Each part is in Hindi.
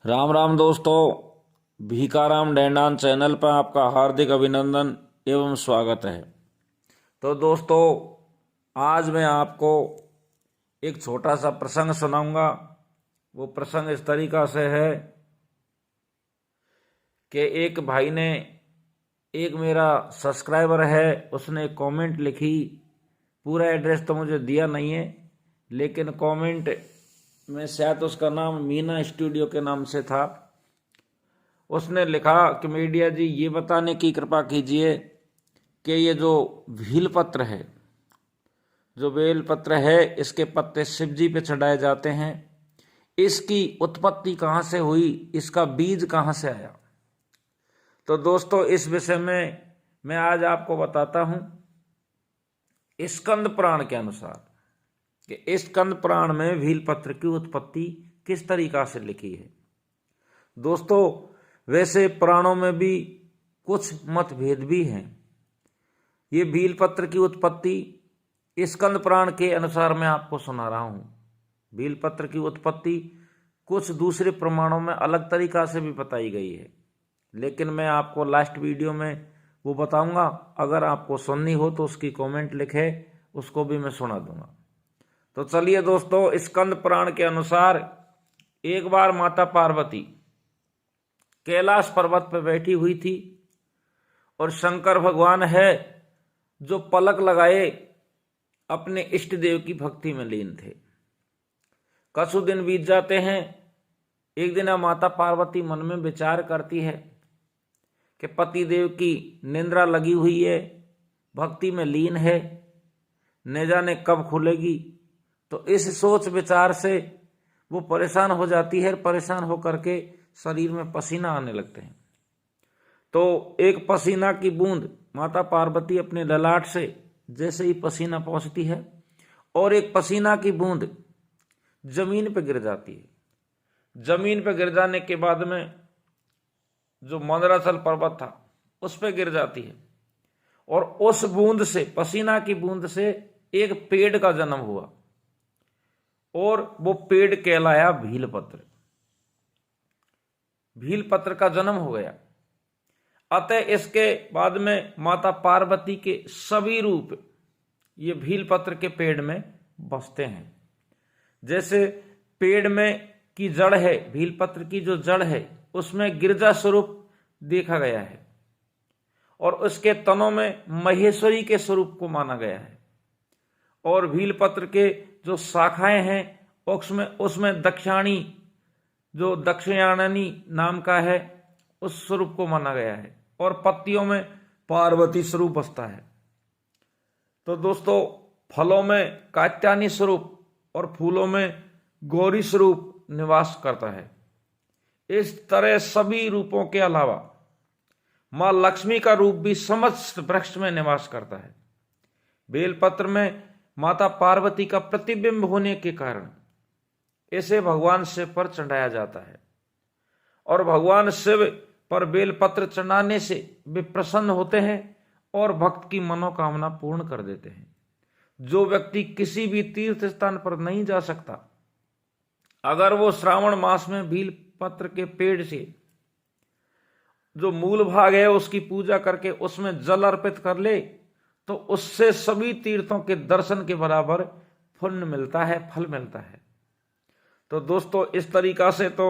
राम राम दोस्तों, भीखाराम डेंडान चैनल पर आपका हार्दिक अभिनंदन एवं स्वागत है। तो दोस्तों, आज मैं आपको एक छोटा सा प्रसंग सुनाऊंगा। वो प्रसंग इस तरीका से है कि एक भाई ने, एक मेरा सब्सक्राइबर है, उसने एक कमेंट लिखी। पूरा एड्रेस तो मुझे दिया नहीं है, लेकिन कमेंट में शायद उसका नाम मीना स्टूडियो के नाम से था। उसने लिखा कि मीडिया जी, ये बताने की कृपा कीजिए कि ये जो भील पत्र है, जो बेल पत्र है, इसके पत्ते शिव जी पे चढ़ाए जाते हैं। इसकी उत्पत्ति कहाँ से हुई, इसका बीज कहाँ से आया। तो दोस्तों, इस विषय में मैं आज आपको बताता हूं स्कंद पुराण के अनुसार कि स्कंद पुराण में भील पत्र की उत्पत्ति किस तरीका से लिखी है। दोस्तों, वैसे पुराणों में भी कुछ मतभेद भी हैं। ये भील पत्र की उत्पत्ति स्कंद पुराण के अनुसार मैं आपको सुना रहा हूं। भील पत्र की उत्पत्ति कुछ दूसरे प्रमाणों में अलग तरीका से भी बताई गई है, लेकिन मैं आपको लास्ट वीडियो में वो बताऊंगा। अगर आपको सुननी हो तो उसकी कमेंट लिखे, उसको भी मैं सुना दूंगा। तो चलिए दोस्तों, स्कंद पुराण के अनुसार एक बार माता पार्वती कैलाश पर्वत पर बैठी हुई थी और शंकर भगवान है जो पलक लगाए अपने इष्ट देव की भक्ति में लीन थे। कछु दिन बीत जाते हैं। एक दिन माता पार्वती मन में विचार करती है कि पति देव की निंद्रा लगी हुई है, भक्ति में लीन है, न जाने कब खुलेगी। तो इस सोच विचार से वो परेशान हो जाती है। परेशान होकर के शरीर में पसीना आने लगते हैं। तो एक पसीना की बूंद माता पार्वती अपने ललाट से जैसे ही पसीना पहुंचती है और एक पसीना की बूंद जमीन पर गिर जाती है। जमीन पर गिर जाने के बाद में जो मंदराचल पर्वत था उस पर गिर जाती है और उस बूंद से, पसीना की बूंद से एक पेड़ का जन्म हुआ और वो पेड़ कहलाया भीलपत्र। भीलपत्र का जन्म हो गया। अतः इसके बाद में माता पार्वती के सभी रूप ये भीलपत्र के पेड़ में बसते हैं। जैसे पेड़ में की जड़ है, भीलपत्र की जो जड़ है उसमें गिरजा स्वरूप देखा गया है और उसके तनों में महेश्वरी के स्वरूप को माना गया है। और भीलपत्र के जो शाखाएं हैं उसमें दक्षिणानी, जो दक्षिणानी नाम का है, उस स्वरूप को माना गया है और पत्तियों में पार्वती स्वरूप बसता है। तो दोस्तों, फलों में कात्यायनी स्वरूप और फूलों में गौरी स्वरूप निवास करता है। इस तरह सभी रूपों के अलावा मां लक्ष्मी का रूप भी समस्त वृक्ष में निवास करता है। बेलपत्र में माता पार्वती का प्रतिबिंब होने के कारण इसे भगवान शिव पर चढ़ाया जाता है और भगवान शिव पर बेलपत्र चढ़ाने से वे प्रसन्न होते हैं और भक्त की मनोकामना पूर्ण कर देते हैं। जो व्यक्ति किसी भी तीर्थ स्थान पर नहीं जा सकता, अगर वो श्रावण मास में भीलपत्र के पेड़ से जो मूल भाग है उसकी पूजा करके उसमें जल अर्पित कर ले तो उससे सभी तीर्थों के दर्शन के बराबर पुण्य मिलता है, फल मिलता है। तो दोस्तों, इस तरीका से तो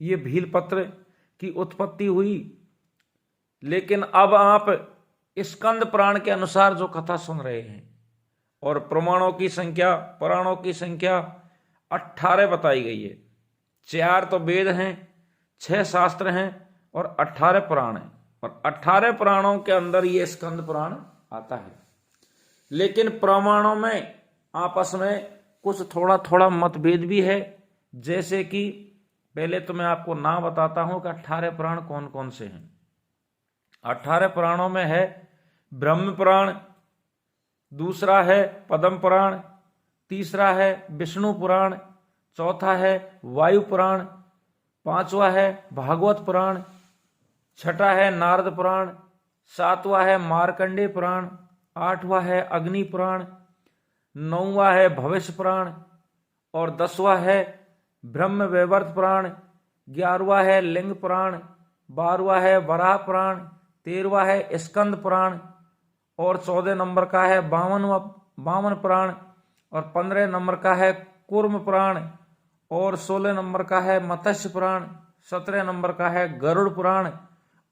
ये भीलपत्र की उत्पत्ति हुई। लेकिन अब आप स्कंद पुराण के अनुसार जो कथा सुन रहे हैं और प्रमाणों की संख्या, पुराणों की संख्या 18 बताई गई है। 4 तो वेद हैं, 6 शास्त्र हैं और 18 पुराण हैं। और 18 पुराणों के अंदर ये स्कंद पुराण आता है। लेकिन प्रमाणों में आपस में कुछ थोड़ा थोड़ा मतभेद भी है। जैसे कि पहले तो मैं आपको नाम बताता हूं कि 18 पुराण कौन कौन से हैं। 18 पुराणों में है ब्रह्म पुराण, दूसरा है पद्म पुराण, तीसरा है विष्णु पुराण, चौथा है वायु पुराण, पांचवा है भागवत पुराण, छठा है नारद पुराण, सातवां है मार्कंडेय पुराण, आठवां है अग्नि पुराण, नौवां है भविष्य पुराण और 10वां है ब्रह्म वैवर्त पुराण, 11वां है लिंग पुराण, 12वां है वराह पुराण, 13वां है स्कंद पुराण और 14 नंबर का है वामन पुराण और 15 नंबर का है कूर्म पुराण और 16 नंबर का है मत्स्य पुराण, 17 नंबर का है गरुड़ पुराण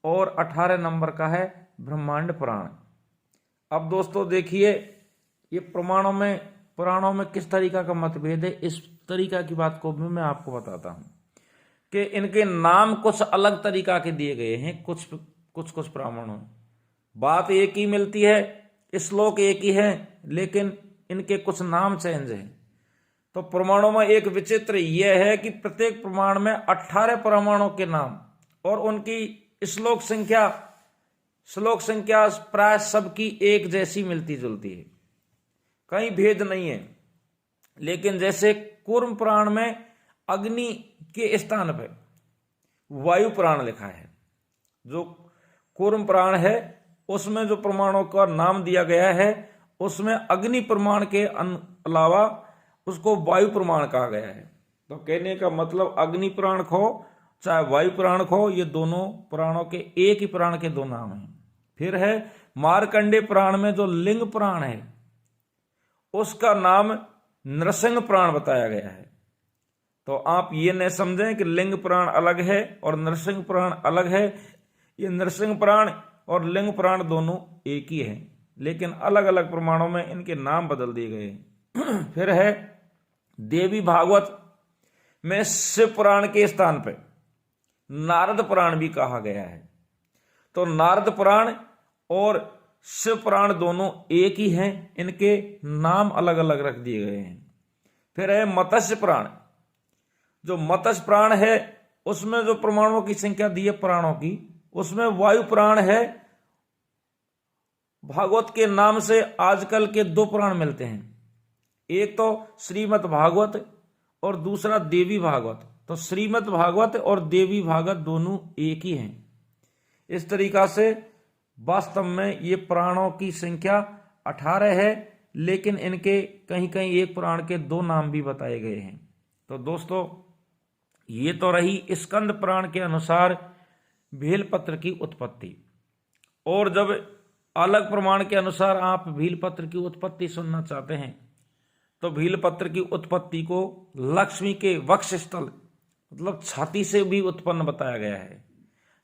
और 18 नंबर का है ब्रह्मांड पुराण। अब दोस्तों देखिए, ये पुराणों में किस तरीका का मतभेद है, इस तरीका की बात को भी मैं आपको बताता हूं कि इनके नाम कुछ अलग तरीका के दिए गए हैं। कुछ पुराणों में बात एक ही मिलती है, श्लोक एक ही है, लेकिन इनके कुछ नाम चेंज हैं। तो प्रमाणों में एक विचित्र यह है कि प्रत्येक प्रमाण में 18 प्रमाणों के नाम और उनकी श्लोक संख्या प्राय सबकी एक जैसी मिलती जुलती है, कहीं भेद नहीं है। लेकिन जैसे कूर्म पुराण में अग्नि के स्थान पर वायु पुराण लिखा है, जो कूर्म पुराण है उसमें जो प्रमाणों का नाम दिया गया है उसमें अग्नि प्रमाण के अलावा उसको वायु प्रमाण कहा गया है। तो कहने का मतलब अग्नि पुराण खो चाहे वायु पुराण खो, ये दोनों पुराणों के एक ही पुराण के दो नाम हैं। फिर है मार्कंडेय पुराण में जो लिंग पुराण है उसका नाम नृसिंह पुराण बताया गया है। तो आप ये न समझें कि लिंग पुराण अलग है और नृसिंह पुराण अलग है। ये नृसिंह पुराण और लिंग पुराण दोनों एक ही है, लेकिन अलग अलग प्रमाणों में इनके नाम बदल दिए गए। फिर है देवी भागवत में शिव पुराण के स्थान पर नारद पुराण भी कहा गया है। तो नारद पुराण और शिव पुराण दोनों एक ही हैं, इनके नाम अलग अलग रख दिए गए हैं। फिर है मत्स्य पुराण। जो मत्स्य पुराण है उसमें जो प्रमाणों की संख्या दी है पुराणों की, उसमें वायु पुराण है। भागवत के नाम से आजकल के दो पुराण मिलते हैं, एक तो श्रीमद् भागवत और दूसरा देवी भागवत। तो श्रीमद् भागवत और देवी भागवत दोनों एक ही हैं। इस तरीका से वास्तव में ये पुराणों की संख्या 18 है, लेकिन इनके कहीं कहीं एक पुराण के दो नाम भी बताए गए हैं। तो दोस्तों ये तो रही स्कंद पुराण के अनुसार भीलपत्र की उत्पत्ति। और जब अलग प्रमाण के अनुसार आप भीलपत्र की उत्पत्ति सुनना चाहते हैं तो भीलपत्र की उत्पत्ति को लक्ष्मी के वक्षस्थल मतलब छाती से भी उत्पन्न बताया गया है।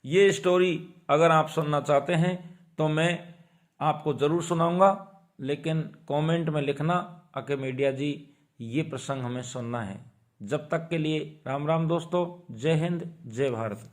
ये स्टोरी अगर आप सुनना चाहते हैं तो मैं आपको जरूर सुनाऊंगा, लेकिन कमेंट में लिखना अके मीडिया जी ये प्रसंग हमें सुनना है। जब तक के लिए राम राम दोस्तों, जय हिंद, जय भारत।